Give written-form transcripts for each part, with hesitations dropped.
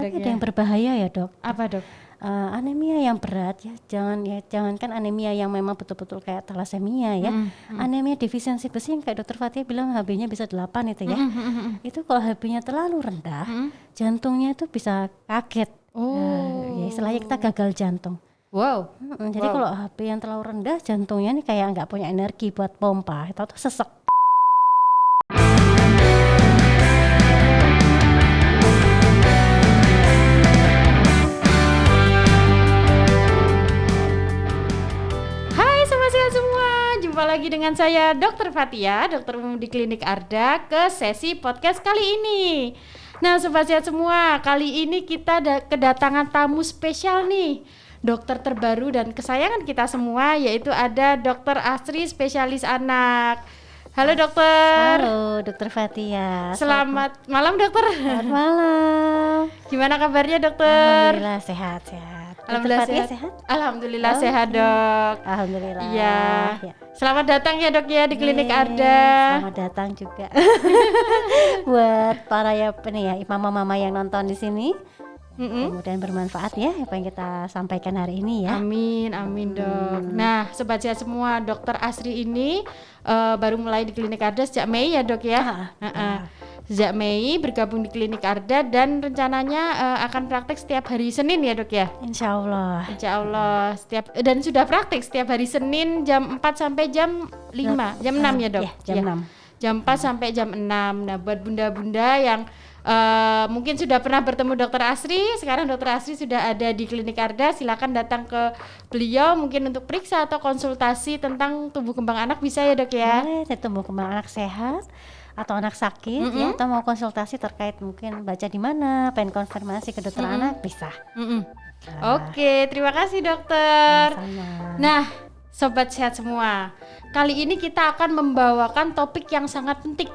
Dok Ada ya? yang berbahaya ya dok. Apa Dok? Anemia yang berat ya, jangankan anemia yang memang betul-betul kayak thalassemia ya. Anemia defisiensi besi yang kayak dokter Fatia bilang HB-nya bisa 8 itu ya. Itu kalau HB-nya terlalu rendah, jantungnya itu bisa kaget. Ya istilahnya kita gagal jantung. Wow. Jadi kalau HB yang terlalu rendah, jantungnya nih kayak nggak punya energi buat pompa, itu tuh sesek. Hai Sobat Sehat semua, jumpa lagi dengan saya Dr. Fatia, dokter umum di Klinik Arda ke sesi podcast kali ini. Nah Sobat Sehat semua, kali ini kita kedatangan tamu spesial nih, dokter terbaru dan kesayangan kita semua, yaitu ada Dr. Asri, spesialis anak. Halo dokter. Halo dokter Fatia. Selamat malam dokter. Selamat malam. Gimana kabarnya dokter? Alhamdulillah sehat-sehat. Alhamdulillah Dokter Fatia sehat? Alhamdulillah sehat dok. Alhamdulillah. Iya. Ya. Selamat datang ya dok ya di Klinik Yeay, Arda. Selamat datang juga buat para mama-mama yang nonton di sini. Kemudian bermanfaat ya apa yang kita sampaikan hari ini ya. Amin, amin dok. Nah sobat sehat semua, dokter Asri ini baru mulai di Klinik Arda sejak Mei ya dok ya. Sejak Mei bergabung di Klinik Arda dan rencananya akan praktek setiap hari Senin ya dok ya. Insya Allah. Insya Allah dan sudah praktek setiap hari Senin jam 4 sampai jam 5, jam 6 ya dok. Ya, jam 6. Jam 4 sampai jam 6. Nah buat bunda-bunda yang mungkin sudah pernah bertemu dokter Asri, sekarang dokter Asri sudah ada di Klinik Arda, silakan datang ke beliau mungkin untuk periksa atau konsultasi tentang tumbuh kembang anak bisa ya dok ya. Boleh, tumbuh kembang anak sehat atau anak sakit ya, atau mau konsultasi terkait mungkin baca di mana, pengen konfirmasi ke dokter anak bisa. Oke, terima kasih dokter. Sama. Nah, sobat sehat semua, kali ini kita akan membawakan topik yang sangat penting,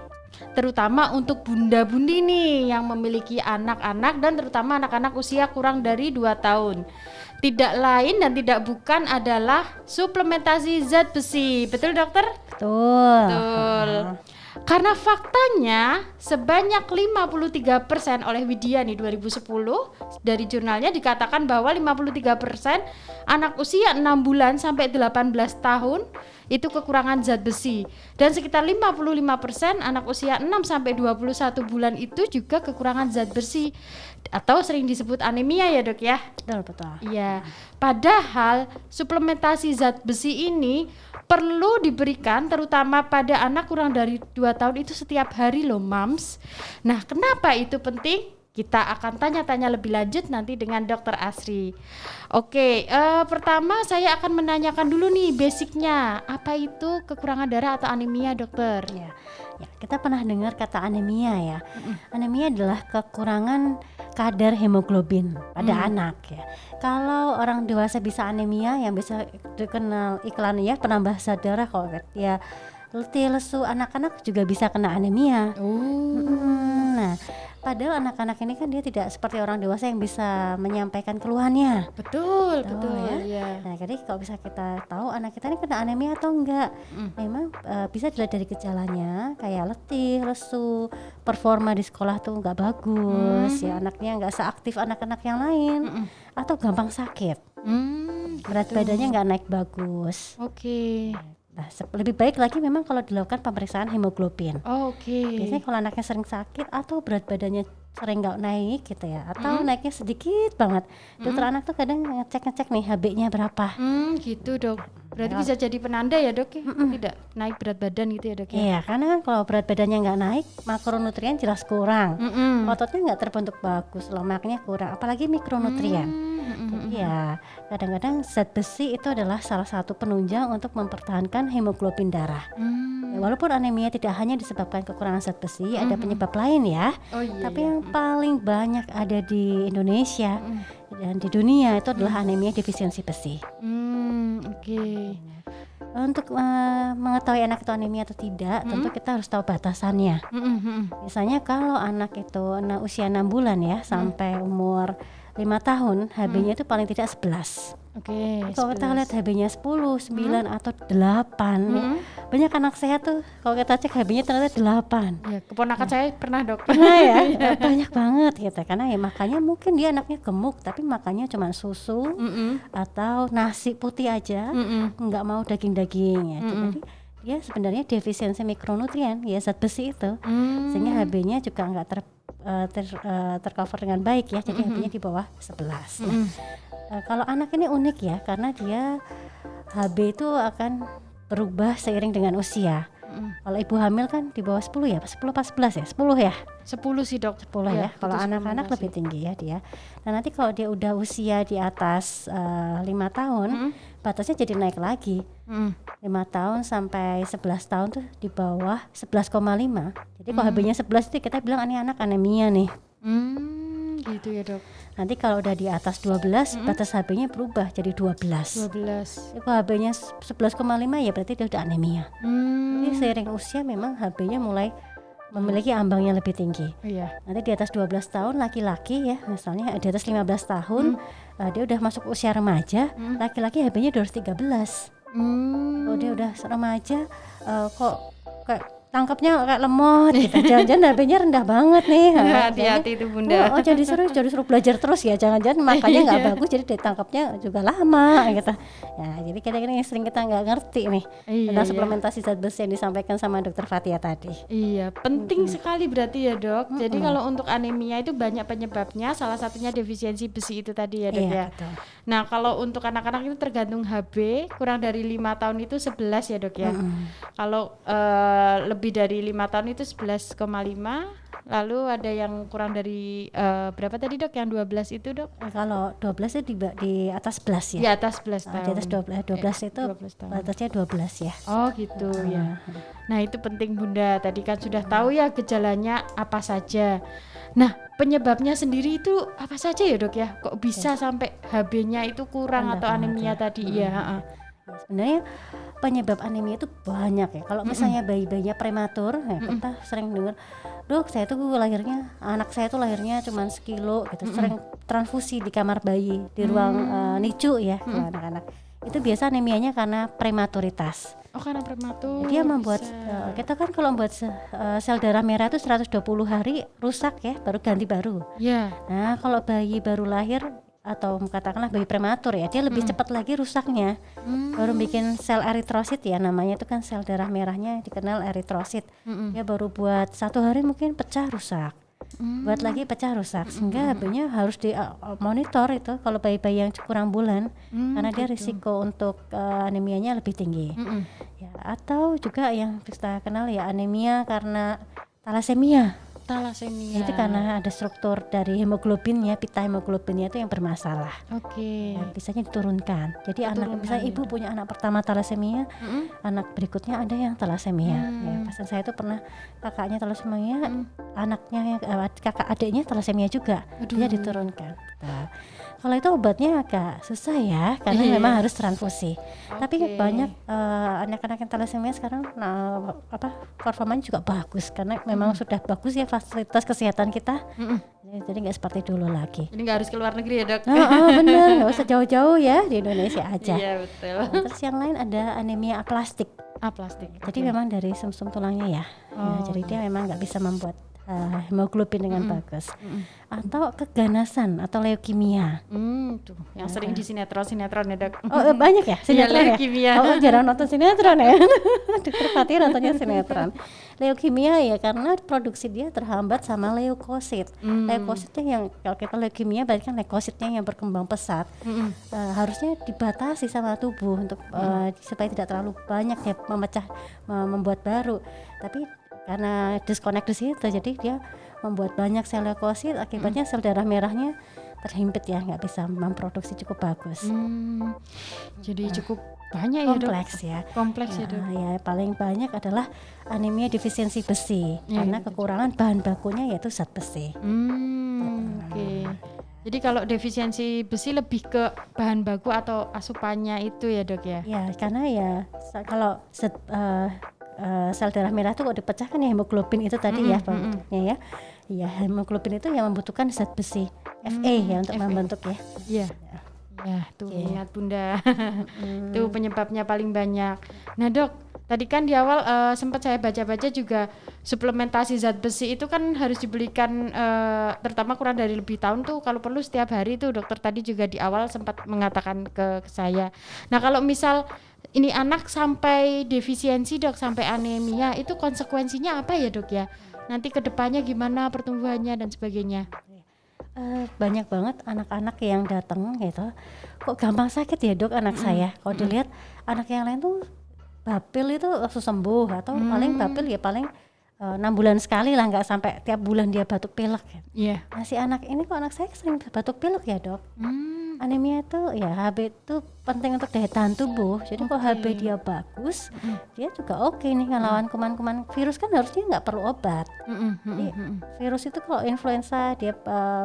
terutama untuk bunda-bundi nih yang memiliki anak-anak dan terutama anak-anak usia kurang dari 2 tahun. Tidak lain dan tidak bukan adalah suplementasi zat besi. Betul dokter? Betul. Karena faktanya sebanyak 53% oleh Widya nih 2010 dari jurnalnya dikatakan bahwa 53% anak usia 6 bulan sampai 18 tahun itu kekurangan zat besi dan sekitar 55% anak usia 6 sampai 21 bulan itu juga kekurangan zat besi atau sering disebut anemia ya dok ya. Betul. Iya. Padahal suplementasi zat besi ini perlu diberikan terutama pada anak kurang dari 2 tahun itu setiap hari loh mams. Nah kenapa itu penting? Kita akan tanya-tanya lebih lanjut nanti dengan dokter Asri. Oke, pertama saya akan menanyakan dulu nih basicnya. Apa itu kekurangan darah atau anemia dokter? Ya, kita pernah dengar kata anemia ya. Anemia adalah kekurangan kadar hemoglobin pada anak ya. Kalau orang dewasa bisa anemia, yang bisa dikenal iklan ya penambah zat darah, kalau ya letih lesu anak-anak juga bisa kena anemia. Nah, padahal anak-anak ini kan dia tidak seperti orang dewasa yang bisa menyampaikan keluhannya. Betul Ya. Nah, jadi kalau bisa kita tahu anak kita ini kena anemia atau enggak, memang bisa dilihat dari gejalanya kayak letih, lesu, performa di sekolah tuh enggak bagus, ya anaknya enggak seaktif anak-anak yang lain, atau gampang sakit, berat badannya enggak naik bagus. Oke. Nah, lebih baik lagi memang kalau dilakukan pemeriksaan hemoglobin. Oke. Biasanya kalau anaknya sering sakit atau berat badannya sering nggak naik gitu ya, atau naiknya sedikit banget, dokter anak tuh kadang ngecek nih HB-nya berapa. Gitu dok. Berarti bisa jadi penanda ya dok ya? Tidak naik berat badan gitu ya dok ya? Iya, karena kan kalau berat badannya nggak naik, makronutrien jelas kurang, ototnya nggak terbentuk bagus, lemaknya kurang, apalagi mikronutrien. Iya, kadang-kadang zat besi itu adalah salah satu penunjang untuk mempertahankan hemoglobin darah. Ya, walaupun anemia tidak hanya disebabkan kekurangan zat besi, ada penyebab lain ya. Tapi yang paling banyak ada di Indonesia dan di dunia itu adalah anemia defisiensi besi. Oke. Untuk mengetahui anak itu anemia atau tidak, tentu kita harus tahu batasannya. Misalnya kalau anak itu usia 6 bulan ya sampai umur 5 tahun HB-nya itu paling tidak 11. Oke. Kalau kita lihat HB-nya 10, 9 atau 8 ya. Banyak anak sehat tuh kalau kita cek HB-nya ternyata 8. Ya, keponakan saya pernah dok. Nah ya, banyak banget gitu. Karena ya makanya mungkin dia anaknya gemuk tapi makannya cuma susu atau nasi putih aja, nggak mau daging-daging ya. Jadi dia sebenarnya defisiensi mikronutrien ya, zat besi itu, sehingga HB-nya juga nggak tercover dengan baik ya. Jadi HB-nya di bawah 11. Kalau anak ini unik ya, karena dia HB itu akan berubah seiring dengan usia. Kalau ibu hamil kan di bawah 10 ya, 10 pas 11 ya, 10 ya. 10 sih dok. 10 ya. Kalau anak-anak lebih tinggi ya dia. Nah nanti kalau dia udah usia di atas 5 tahun, batasnya jadi naik lagi. 5 tahun sampai 11 tahun tuh di bawah 11,5. Jadi kalau HB-nya 11 itu kita bilang ini anak anemia nih. Gitu ya dok. Nanti kalau udah di atas 12, batas HB-nya berubah jadi 12. 12. Kalau HB-nya 11,5 ya berarti dia udah anemia. Jadi seiring usia memang HB-nya mulai memiliki ambang yang lebih tinggi. Iya. Nanti di atas 12 tahun laki-laki ya, misalnya di atas 15 tahun dia udah masuk usia remaja, laki-laki HB-nya 213. Kalau dia udah remaja kok kayak tangkapnya kayak lemot gitu. Jangan-jangan HB-nya rendah banget nih. Hati-hati itu bunda. Jangan disuruh belajar terus ya. Jangan-jangan makannya nggak bagus jadi ditangkapnya juga lama gitu. Ya, jadi kadang-kadang yang sering kita nggak ngerti nih tentang suplementasi zat besi yang disampaikan sama Dokter Fatia tadi. Iya, penting sekali berarti ya dok. Jadi kalau untuk anemia itu banyak penyebabnya. Salah satunya defisiensi besi itu tadi ya dok ya. Betul. Nah kalau untuk anak-anak itu tergantung HB kurang dari 5 tahun itu 11 ya dok ya. Kalau lebih dari 5 tahun itu 11,5. Lalu ada yang kurang dari berapa tadi dok? Yang 12 itu dok? Kalau 12 itu di atas 11 ya. Di atas 11 tahun. Di atas 12 itu 12 tahun. batasnya 12 ya. Oh gitu ya. Nah itu penting bunda. Tadi kan sudah tahu ya gejalanya apa saja. Nah penyebabnya sendiri itu apa saja ya dok ya? Kok bisa sampai HB-nya itu kurang atau anemia tadi? Iya. Sebenarnya penyebab anemia itu banyak ya. Kalau misalnya bayi-bayinya prematur, ya kita sering dengar, dok saya tuh anak saya tuh lahirnya cuma sekilo gitu. Sering transfusi di kamar bayi di ruang NICU ya kalau anak-anak. Itu biasa anemianya karena prematuritas. Oh karena prematur. Dia membuat kita kan kalau membuat sel darah merah itu 120 hari rusak ya, baru ganti baru. Iya. Nah kalau bayi baru lahir atau katakanlah bayi prematur ya, dia lebih cepat lagi rusaknya. Baru bikin sel eritrosit ya, namanya itu kan sel darah merahnya dikenal eritrosit. Dia baru buat 1 hari mungkin pecah rusak. Buat lagi pecah rusak, sehingga HB-nya harus dimonitor itu kalau bayi-bayi yang kurang bulan, karena dia risiko untuk anemianya lebih tinggi. Ya, atau juga yang kita kenal ya anemia karena talasemia. Talasemia. Itu karena ada struktur dari hemoglobinnya, pita hemoglobinnya itu yang bermasalah. Oke. Ya, bisanya diturunkan. Jadi anak misalnya ibu punya anak pertama talasemia, anak berikutnya ada yang talasemia. Ya, pasien saya itu pernah kakaknya talasemia, anaknya kakak adiknya talasemia juga. Dia diturunkan. Nah, kalau itu obatnya agak susah ya, karena memang harus transfusi. Tapi banyak anak-anak yang talasemia sekarang performanya juga bagus karena memang sudah bagus ya fasilitas kesehatan kita. Jadi nggak seperti dulu lagi. Jadi nggak harus ke luar negeri ya dok? Bener, nggak usah jauh-jauh ya, di Indonesia aja. Iya betul. Nah, terus yang lain ada anemia aplastik. Aplastik. Jadi memang dari sumsum tulangnya ya. Jadi dia memang nggak bisa membuat hemoglobin dengan bagus. Atau keganasan atau leukemia. Tuh yang sering di sinetron ya dok. Oh banyak ya sinetron leukemia. Oh jarang nonton sinetron ya. Dokter Fatia nontonnya sinetron. Leukemia ya karena produksi dia terhambat sama leukosit. Leukositnya yang kalau kita leukemia berarti kan leukositnya yang berkembang pesat. Harusnya dibatasi sama tubuh untuk supaya tidak terlalu banyak ya membuat baru. Tapi karena disconnect di situ, jadi dia membuat banyak sel leukosit, akibatnya sel darah merahnya terhimpit ya, nggak bisa memproduksi cukup bagus. Jadi cukup banyak ya dok. Kompleks ya dok. Ya paling banyak adalah anemia defisiensi besi karena kekurangan bahan bakunya yaitu zat besi. Oke. Jadi kalau defisiensi besi lebih ke bahan baku atau asupannya itu ya dok ya? Ya karena ya kalau sel darah merah itu kalau dipecahkan ya hemoglobin itu tadi ya produknya ya. Ya hemoglobin itu yang membutuhkan zat besi. FA ya untuk FA. membentuk ya. Iya. Ya, tuh Oke. ingat Bunda. Tuh penyebabnya paling banyak. Nah, Dok, tadi kan di awal sempat saya baca-baca juga suplementasi zat besi itu kan harus dibelikan terutama kurang dari lebih tahun tuh kalau perlu setiap hari tuh dokter tadi juga di awal sempat mengatakan ke saya. Nah, kalau misal ini anak sampai defisiensi Dok, sampai anemia, itu konsekuensinya apa ya Dok ya? Nanti kedepannya gimana pertumbuhannya dan sebagainya? Banyak banget anak-anak yang datang gitu, kok gampang sakit ya dok anak saya. Kalau dilihat anak yang lain tuh bapil itu langsung sembuh, atau paling bapil ya paling 6 bulan sekali lah, nggak sampai tiap bulan dia batuk pilek. Iya. Nah si anak ini kok anak saya sering batuk pilek ya dok. Anemia itu ya HB itu penting untuk daya tahan tubuh. Jadi kalau HB dia bagus, dia juga oke nih ngelawan kuman-kuman. Virus kan harusnya nggak perlu obat. Jadi virus itu kalau influenza dia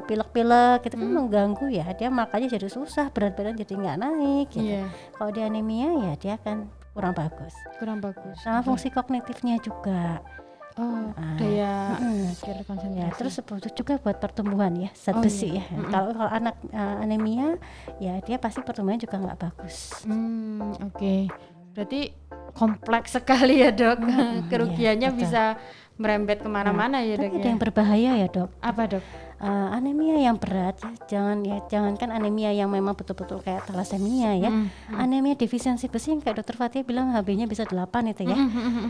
pilek-pilek gitu kan mengganggu ya, dia makanya jadi susah, berat badan jadi nggak naik gitu. Iya. Kalau dia anemia ya dia akan kurang bagus. Kurang bagus. Sama fungsi kognitifnya juga. Oh, daya Ya, pikir konsentrasi. terus butuh juga buat pertumbuhan ya, zat besi ya. Kalau anak anemia ya dia pasti pertumbuhannya juga nggak bagus. Oke. Berarti kompleks sekali ya dok. Kerugiannya betul. bisa merembet kemana-mana ya Tapi dok ada ya. yang berbahaya ya dok. Apa dok? Anemia yang berat ya, jangankan anemia yang memang betul-betul kayak thalassemia ya. Anemia defisiensi besi yang kayak dokter Fatia bilang HB-nya bisa 8 itu ya.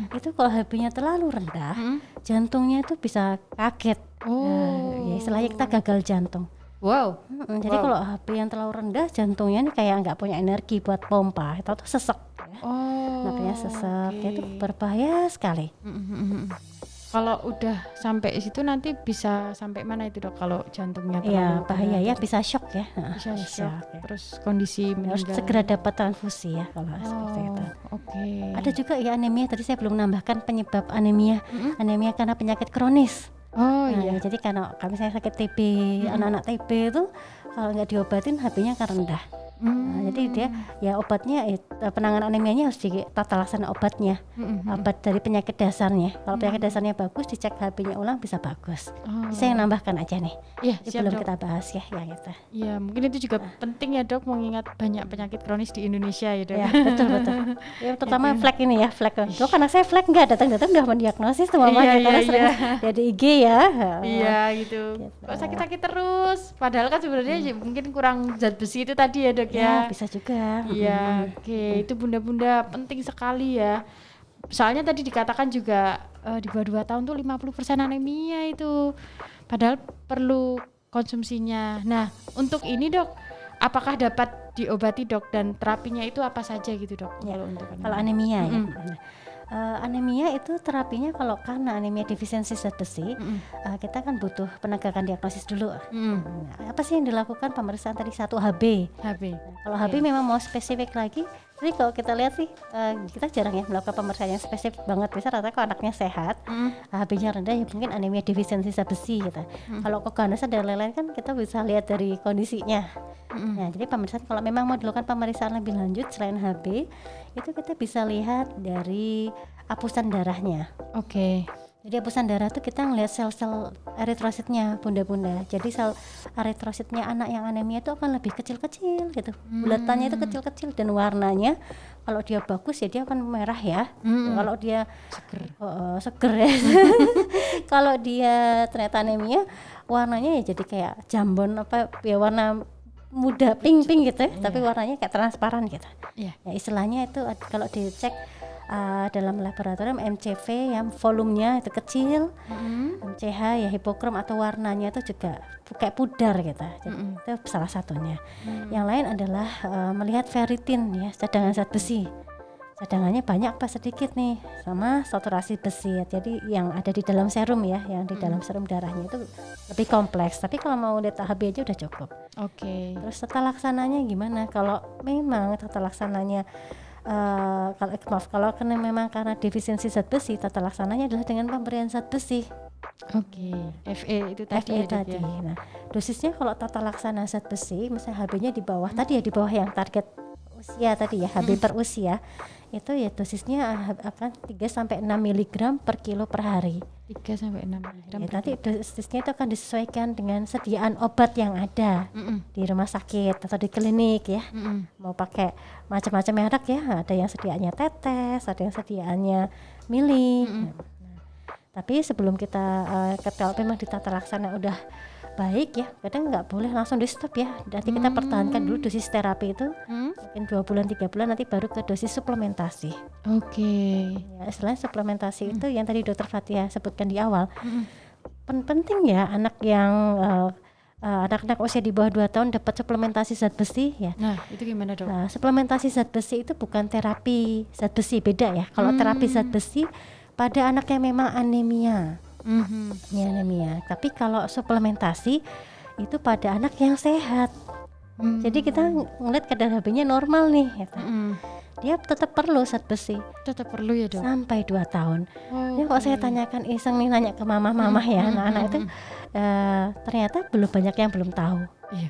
Itu kalau HB-nya terlalu rendah, jantungnya itu bisa kaget. Ya istilahnya kita gagal jantung. Wow. Jadi kalau HB yang terlalu rendah, jantungnya ini kayak nggak punya energi buat pompa, atau sesek ya. Makanya sesek itu berbahaya sekali. Kalau udah sampai situ nanti bisa sampai mana itu dok? Kalau jantungnya Iya terlalu bahaya ya, berat? bisa shock ya. Bisa shock. ya. Terus kondisi Harus meninggal. segera dapat transfusi ya kalau seperti itu. Oke. Ada juga ya anemia, tadi saya belum nambahkan penyebab anemia. Anemia karena penyakit kronis. Oh Nah, iya. jadi karena kami saya sakit TB, anak-anak TB itu kalau nggak diobatin HB-nya akan rendah. Nah, jadi dia ya obatnya penanganan anemianya harus ditata laksana obatnya, obat dari penyakit dasarnya. Kalau penyakit dasarnya bagus, dicek HB-nya ulang bisa bagus. Saya yang nambahkan aja nih. Iya, Ini siap belum dok. kita bahas ya gitu. Iya, mungkin itu juga penting ya dok, mengingat banyak penyakit kronis di Indonesia ya dok. Ya betul. Ya, terutama flek ini ya, flek. Dok anak saya flek nggak datang udah mendiagnosis tuh mamanya karena sering dia di IG ya. Iya gitu. Kok sakit-sakit terus? Padahal kan sebenarnya mungkin kurang zat besi itu tadi ya dok Ya ya. bisa juga. Iya, oke. Itu bunda-bunda penting sekali ya. Soalnya tadi dikatakan juga di bawah 2 tahun tuh 50% anemia itu. Padahal perlu konsumsinya. Nah, untuk ini dok, apakah dapat diobati dok, dan terapinya itu apa saja gitu dok? Ya, Kalau untuk Kalau anemia ya. Anemia itu terapinya kalau karena anemia defisiensi zat besi, kita kan butuh penegakan diagnosis dulu. Nah, apa sih yang dilakukan pemeriksaan tadi 1 HB. HB. Kalau HB memang mau spesifik lagi, jadi kalau kita lihat sih kita jarang ya melakukan pemeriksaan yang spesifik banget. Bisa rata kalau anaknya sehat, HB-nya rendah ya mungkin anemia defisiensi zat besi gitu. Kalau keganasan dan lain-lain kan kita bisa lihat dari kondisinya. Nah, jadi pemeriksaan kalau memang mau dilakukan pemeriksaan lebih lanjut selain HB, itu kita bisa lihat dari apusan darahnya. Oke. Jadi apusan darah tuh kita ngelihat sel-sel eritrositnya bunda-bunda. Jadi sel eritrositnya anak yang anemia itu akan lebih kecil-kecil gitu. Bulatannya itu kecil-kecil dan warnanya kalau dia bagus ya dia akan merah ya. Kalau dia seger ya. Kalau dia ternyata anemia warnanya ya jadi kayak jambon apa ya, warna muda pink gitu ya, tapi warnanya kayak transparan gitu. Iya. Ya, istilahnya itu kalau dicek dalam laboratorium MCV yang volumenya itu kecil, MCH ya hipokrom atau warnanya itu juga kayak pudar gitu. Jadi itu salah satunya. Yang lain adalah melihat ferritin ya, cadangan zat besi. Cadangannya banyak apa sedikit nih, sama saturasi besi. Jadi yang ada di dalam serum ya, yang di dalam serum darahnya itu lebih kompleks. Tapi kalau mau lihat HB aja udah cukup. Oke. Terus tata laksananya gimana? Kalau memang tata laksananya kalau memang karena defisiensi zat besi, tata laksananya adalah dengan pemberian zat besi. Oke. FE itu tadi. FE ya, Dok, tadi. ya? Nah, dosisnya kalau tata laksana zat besi, misalnya HB-nya di bawah tadi ya, di bawah yang target usia tadi ya, HB per usia itu ya dosisnya akan 3-6 mg per kilo per hari. 3-6 mg. Ya, nanti dosisnya itu akan disesuaikan dengan sediaan obat yang ada di rumah sakit atau di klinik ya. Mau pakai macam-macam merek ya, ada yang sediaannya tetes, ada yang sediaannya mili. Nah, tapi sebelum kita kalau memang ditata laksana udah baik ya, kadang nggak boleh langsung di stop ya. Nanti kita pertahankan dulu dosis terapi itu mungkin 2 bulan 3 bulan, nanti baru ke dosis suplementasi. Oke. Ya, selain suplementasi itu yang tadi Dokter Fatia sebutkan di awal, penting ya anak yang anak-anak usia di bawah 2 tahun dapat suplementasi zat besi ya. Nah, itu gimana dok? Nah, suplementasi zat besi itu bukan terapi zat besi, beda ya. Kalau terapi zat besi pada anak yang memang anemia. Ya, anemia. Tapi kalau suplementasi itu pada anak yang sehat. Jadi kita ngeliat kadar HB-nya normal nih gitu. Dia tetap perlu zat besi. Tetap perlu ya dok? Sampai 2 tahun. Ya kalau saya tanyakan iseng nih, nanya ke mama-mama ya, anak-anak itu ternyata banyak yang belum tahu. Iya.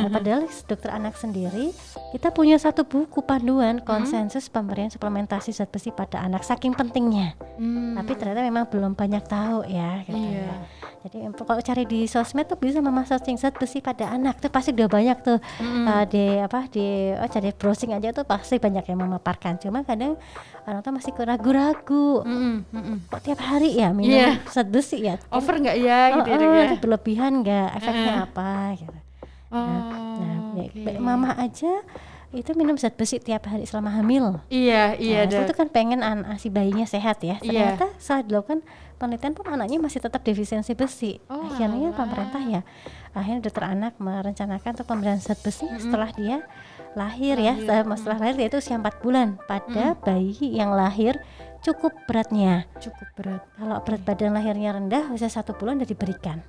Padahal dokter anak sendiri kita punya satu buku panduan konsensus pemberian suplementasi zat besi pada anak, saking pentingnya. Tapi ternyata memang belum banyak tahu ya gitu. Iya. Jadi kalau cari di sosmed tuh bisa mama searching zat besi pada anak tuh pasti udah banyak tuh cari browsing aja tuh pasti banyak yang memaparkan. Cuma kadang orang tuh masih ragu-ragu. Kok tiap hari ya minum zat besi ya? Over nggak ya gitu ya? Itu berlebihan nggak? Efeknya apa gitu. Mama aja itu minum zat besi tiap hari selama hamil. Iya Itu kan pengen si bayinya sehat ya. Ternyata saat dilakukan penelitian pun anaknya masih tetap defisiensi besi. Akhirnya pemerintah ya, akhirnya dokter anak merencanakan untuk pemberian zat besi setelah dia lahir ya. Setelah lahir yaitu usia 4 bulan pada bayi yang lahir cukup beratnya. Cukup berat. Kalau berat badan lahirnya rendah usia 1 bulan udah diberikan.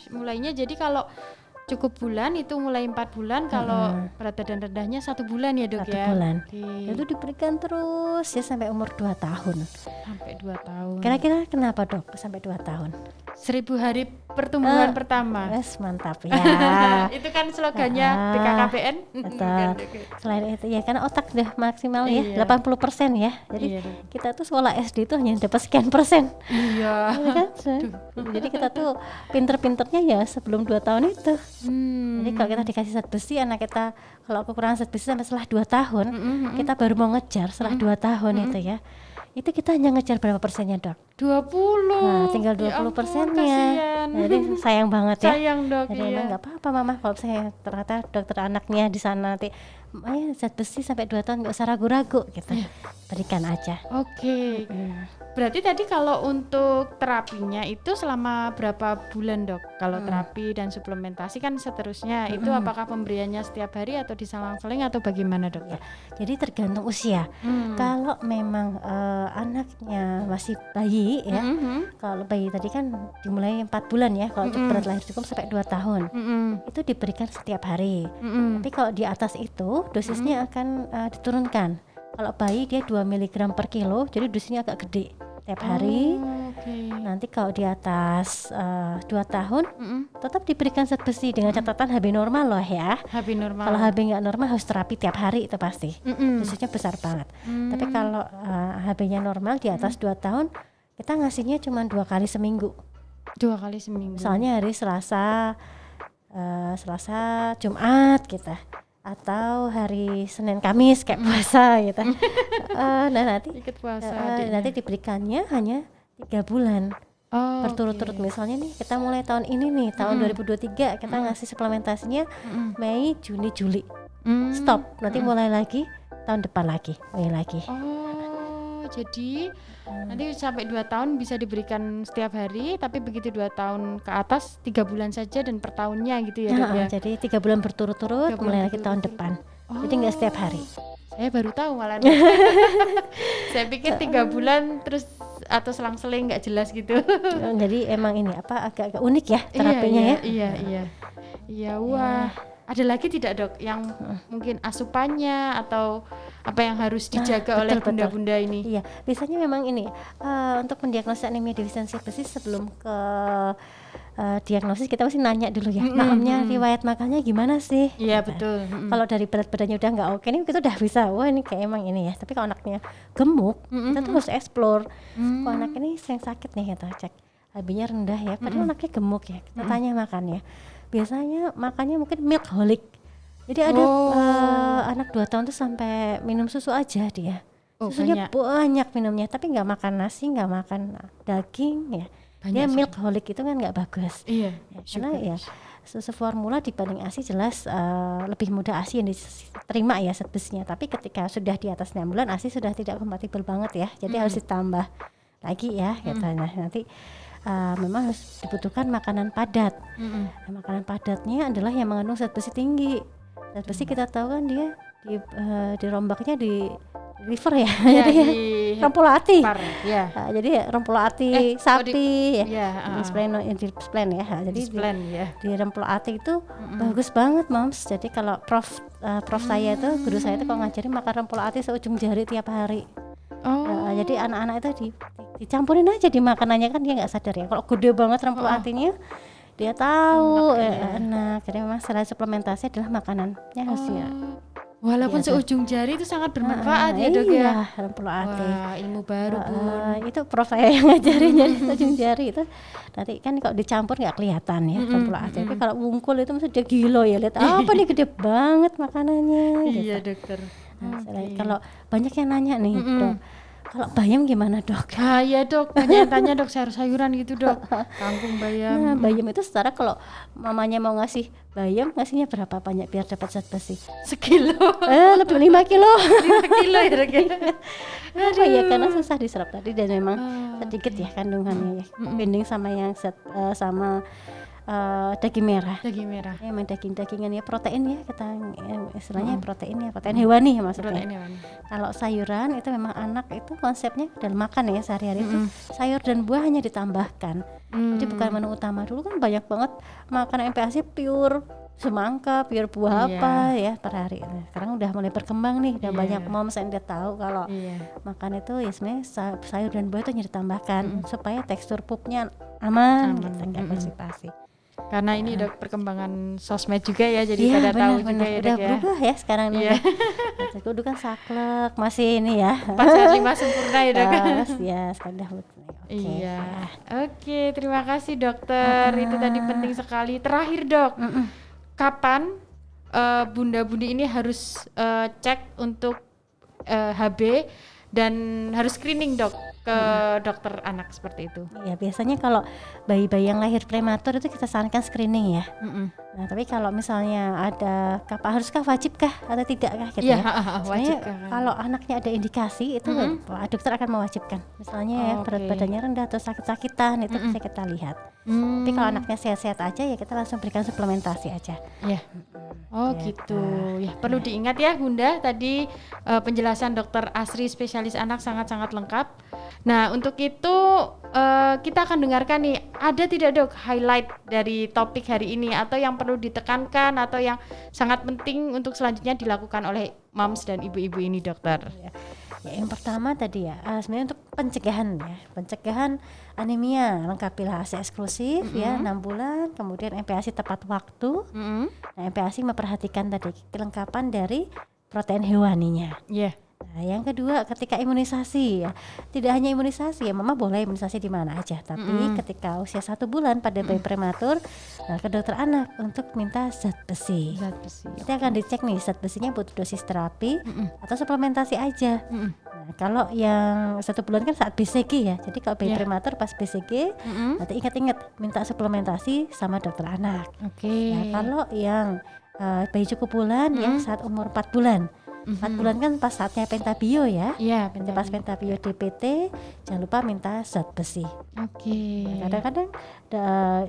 Mulainya jadi kalau cukup bulan itu mulai 4 bulan, kalau berat badan rendahnya 1 bulan ya dok 1 ya? bulan. Okay. Itu diberikan terus ya sampai umur 2 tahun. Sampai 2 tahun. Kira-kira kenapa dok sampai 2 tahun? 1000 hari pertumbuhan pertama. Yes, mantap ya. Itu kan slogannya BKKBN. Betul. Selain itu ya karena otak udah maksimal ya 80% ya. Jadi kita tuh sekolah SD itu hanya dapat sekian persen. Iya. Kan? Jadi kita tuh pinter-pinternya ya sebelum 2 tahun itu. Jadi kalau kita dikasih zat besi, anak kita kalau kekurangan zat besi sampai setelah 2 tahun, kita baru mau ngejar setelah 2 tahun itu ya. Itu kita hanya ngejar berapa persennya dok? 20. Nah tinggal 20%-nya. Jadi sayang banget ya. Sayang dok. Jadi emang nggak apa-apa mama kalau saya ternyata dokter anaknya di sana nanti zat besi sampai 2 tahun nggak usah ragu-ragu gitu. Berikan aja. Oke. Berarti tadi kalau untuk terapinya itu selama berapa bulan dok? Kalau terapi dan suplementasi kan seterusnya itu apakah pemberiannya setiap hari atau diselang-seling atau bagaimana dok? Ya, jadi tergantung usia. Kalau memang anaknya masih bayi ya, kalau bayi tadi kan dimulai 4 bulan ya, kalau berat lahir cukup sampai 2 tahun, itu diberikan setiap hari. Tapi kalau di atas itu dosisnya akan diturunkan. Kalau bayi dia 2 mg per kilo, jadi dosisnya agak gede tiap hari. Nanti kalau di atas 2 tahun tetap diberikan zat besi dengan catatan HB normal loh ya. HB normal. Kalau HB nggak normal harus terapi tiap hari itu pasti. Dosisnya besar banget. Tapi kalau HB-nya normal di atas 2 tahun, kita ngasihnya cuma 2 kali seminggu. 2 kali seminggu. Misalnya hari Selasa, Jumat gitu. Atau hari Senin Kamis kayak puasa gitu. Nah nanti ikut puasa nanti diberikannya hanya 3 bulan berturut-turut. Misalnya nih kita mulai tahun ini nih tahun 2023 kita ngasih suplementasinya Mei, Juni, Juli. Stop, nanti mulai lagi tahun depan lagi, mulai lagi. Jadi nanti sampai 2 tahun bisa diberikan setiap hari, tapi begitu 2 tahun ke atas 3 bulan saja dan per tahunnya gitu ya dok ya? Jadi 3 bulan berturut-turut, mulai lagi tahun depan. Jadi nggak setiap hari. Saya baru tahu malah. Saya pikir 3 bulan terus atau selang-seling nggak jelas gitu. Jadi emang ini agak unik ya terapinya ya. Iya. Wah. Ada lagi tidak dok yang mungkin asupannya atau apa yang harus dijaga oleh bunda-bunda ini? Iya, biasanya memang ini untuk mendiagnosa anemia defisiensi besi sebelum ke diagnosis kita mesti nanya dulu ya, maamnya riwayat makannya gimana sih? Iya, Gitu. betul. Kalau dari berat badannya udah nggak oke nih kita udah bisa, wah ini kayak emang ini ya. Tapi kalau anaknya gemuk, kita tuh harus explore. Kok anak ini sering sakit nih, kita cek HB-nya rendah ya, padahal anaknya gemuk ya. Kita tanya makannya. Biasanya makannya mungkin milkaholic. Jadi ada anak 2 tahun tuh sampai minum susu aja dia. Susunya banyak minumnya, tapi nggak makan nasi, nggak makan daging ya. Dia milkaholic itu kan nggak bagus. Iya. Ya, karena ya susu formula dibanding ASI jelas lebih mudah ASI yang diterima ya zat besinya. Tapi ketika sudah di atas 6 bulan ASI sudah tidak kompatibel banget ya. Jadi harus ditambah lagi ya katanya. Nanti memang harus dibutuhkan makanan padat. Nah, makanan padatnya adalah yang mengandung zat besi tinggi. Zat besi kita tahu kan dia dirombaknya di liver ya, jadi ya rempulati. Ya. Jadi rempulati sapi ya. Di splen ya. Jadi di rempulati itu bagus banget Moms. Jadi kalau prof saya itu, guru saya itu kalau ngajarin makan rempulati seujung jari tiap hari. Jadi anak-anak itu dicampurin aja di makanannya, kan dia nggak sadar ya. Kalau gede banget rempulatinya dia tahu enak. Jadi memang selain suplementasi adalah makanannya harusnya. Walaupun seujung jari itu sangat bermanfaat ya Dok ya. Rempulati. Wah, ilmu baru Bun. Itu prof saya yang ngajarin. Jadi seujung jari itu nanti kan kalau dicampur nggak kelihatan ya rempulati. Tapi kalau wungkul itu mesti dia gila ya, lihat apa nih gede banget makanannya. Iya gitu. Dokter. Kalau banyak yang nanya nih Dok, kalau bayam gimana Dok? Iya Dok, banyak yang tanya Dok, sayur-sayuran gitu Dok, kangkung bayam. Nah bayam itu secara kalau mamanya mau ngasih bayam, ngasihnya berapa banyak biar dapat zat besi? Sekilo. Lebih 5 kilo. 5 kilo ya Dok ya. Aduh. Ya karena susah diserap tadi dan memang sedikit ya kandungannya ya, banding sama yang sama daging merah. Daging merah. Ya, emang daging-dagingan ya, protein ya kita istilahnya protein hewani ya maksudnya. Protein hewani. Kalau sayuran itu memang anak itu konsepnya dalam makan ya sehari-hari itu sayur dan buah hanya ditambahkan. Jadi bukan menu utama. Dulu kan banyak banget makan MPASI pure semangka, pure buah apa ya per hari. Sekarang udah mulai berkembang nih, udah banyak moms yang udah tahu kalau makan itu ya sebenarnya sayur dan buah itu hanya ditambahkan supaya tekstur pupnya aman. Gitu, nggak konstipasi. Karena ini udah perkembangan sosmed juga ya, jadi pada tahu juga ya udah berubah ya sekarang nih. Dulu kan saklek masih ini ya. 4 sehat 5 sempurna ya Dok. Ya sekarang udah Iya. Oke, terima kasih Dokter. Itu tadi penting sekali. Terakhir Dok, kapan bunda-budi ini harus cek untuk HB dan harus screening Dok ke dokter anak seperti itu? Ya biasanya kalau bayi-bayi yang lahir prematur itu kita sarankan screening ya. Nah tapi kalau misalnya ada haruskah wajibkah atau tidakkah gitu ya? Wajib. Kalau anaknya ada indikasi itu dokter akan mewajibkan. Misalnya ya berat badannya rendah atau sakit-sakitan itu bisa kita lihat. Tapi kalau anaknya sehat-sehat aja ya kita langsung berikan suplementasi aja. Ya. Gitu. Ya perlu diingat ya Bunda, tadi penjelasan Dokter Asri spesialis anak sangat-sangat lengkap. Nah untuk itu kita akan dengarkan nih, ada tidak Dok highlight dari topik hari ini atau yang perlu ditekankan atau yang sangat penting untuk selanjutnya dilakukan oleh moms dan ibu-ibu ini Dokter? Ya, yang pertama tadi ya sebenarnya untuk pencegahan anemia, lengkapilah ASI eksklusif ya 6 bulan, kemudian MPASI tepat waktu. Nah MPASI memperhatikan tadi kelengkapan dari protein hewaninya. Nah, yang kedua ketika imunisasi ya, tidak hanya imunisasi ya, mama boleh imunisasi di mana aja, tapi ketika usia 1 bulan pada bayi prematur ke dokter anak untuk minta zat besi. Kita akan dicek nih zat besinya butuh dosis terapi atau suplementasi aja. Nah, kalau yang 1 bulan kan saat BCG ya, jadi kalau bayi prematur pas BCG nanti ingat-ingat minta suplementasi sama dokter anak. Nah, kalau yang bayi cukup bulan ya saat umur 4 bulan. 4 bulan kan pas saatnya pentabio ya. Pas pentabio DPT jangan lupa minta zat besi. Kadang-kadang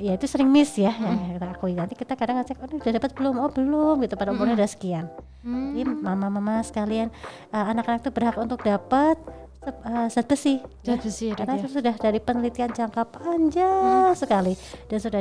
ya itu sering miss ya. Kita akui, nanti kita kadang ngecek udah dapat belum, belum gitu pada umurnya udah sekian. Jadi mama-mama sekalian, anak-anak itu berhak untuk dapat zat besi. Zat besi ya, Dok, Karena ya? itu sudah dari penelitian jangka panjang sekali dan sudah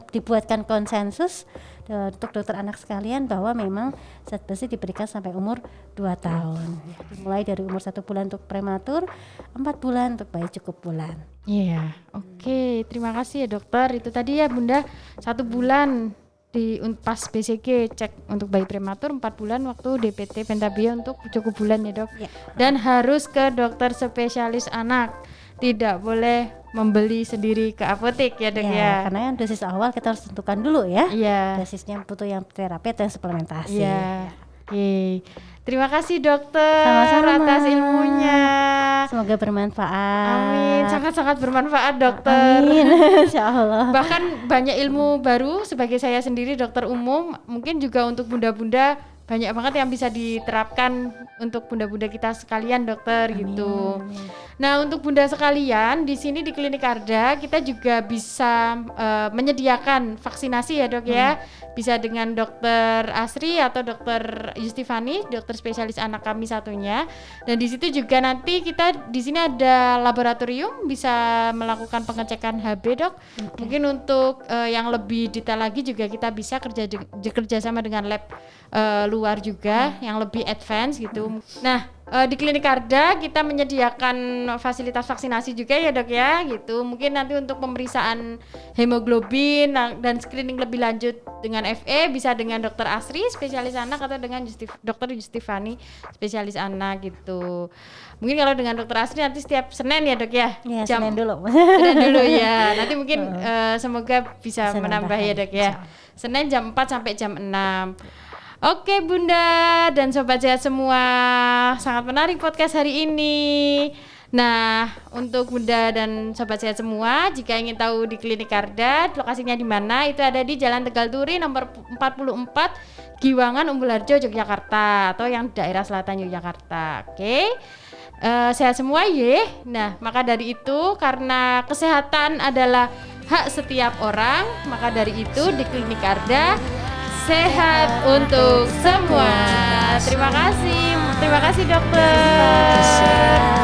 dibuatkan konsensus untuk dokter anak sekalian bahwa memang zat besi diberikan sampai umur 2 tahun. Mulai dari umur 1 bulan untuk prematur, 4 bulan untuk bayi cukup bulan. Iya, oke. Terima kasih ya dokter. Itu tadi ya Bunda, 1 bulan di pas BCG cek untuk bayi prematur, 4 bulan waktu DPT pentabia untuk cukup bulan ya dok. Ya. Dan harus ke dokter spesialis anak, tidak boleh membeli sendiri ke apotek ya dok ya. Karena yang dosis awal kita harus tentukan dulu ya. Iya. Dosisnya butuh yang terapi atau yang suplementasi. Iya. Oke. Terima kasih dokter Sama-sama. atas ilmunya. Semoga bermanfaat. Amin, sangat-sangat bermanfaat dokter. Amin. Insya Allah. Bahkan banyak ilmu baru sebagai saya sendiri dokter umum, mungkin juga untuk bunda-bunda banyak banget yang bisa diterapkan untuk bunda-bunda kita sekalian dokter. Amin. Gitu. Nah untuk bunda sekalian di sini di Klinik Arda kita juga bisa menyediakan vaksinasi ya dok ya, bisa dengan dokter Asri atau dokter Yustifani, dokter spesialis anak kami satunya. Dan di situ juga nanti kita di sini ada laboratorium bisa melakukan pengecekan HB dok. Mungkin untuk yang lebih detail lagi juga kita bisa kerja sama dengan lab luar juga yang lebih advance gitu. Nah di Klinik Arda kita menyediakan fasilitas vaksinasi juga ya dok ya gitu. Mungkin nanti untuk pemeriksaan hemoglobin dan screening lebih lanjut dengan FE bisa dengan dokter Asri spesialis anak atau dengan dokter Yustifani spesialis anak gitu. Mungkin kalau dengan dokter Asri nanti setiap Senin ya dok ya. Iya, Senin dulu. Senin dulu ya. Nanti mungkin semoga bisa menambah ya dok ya. Senin jam 4 sampai jam 6. Oke Bunda dan Sobat Sehat semua, sangat menarik podcast hari ini. Nah untuk Bunda dan Sobat Sehat semua, jika ingin tahu di Klinik Arda lokasinya di mana, itu ada di Jalan Tegal Turi nomor 44 Giwangan Umbul Harjo Yogyakarta atau yang daerah selatan Yogyakarta. Oke. Sehat semua ya. Nah maka dari itu karena kesehatan adalah hak setiap orang, maka dari itu di Klinik Arda sehat untuk semua. Terima kasih dokter.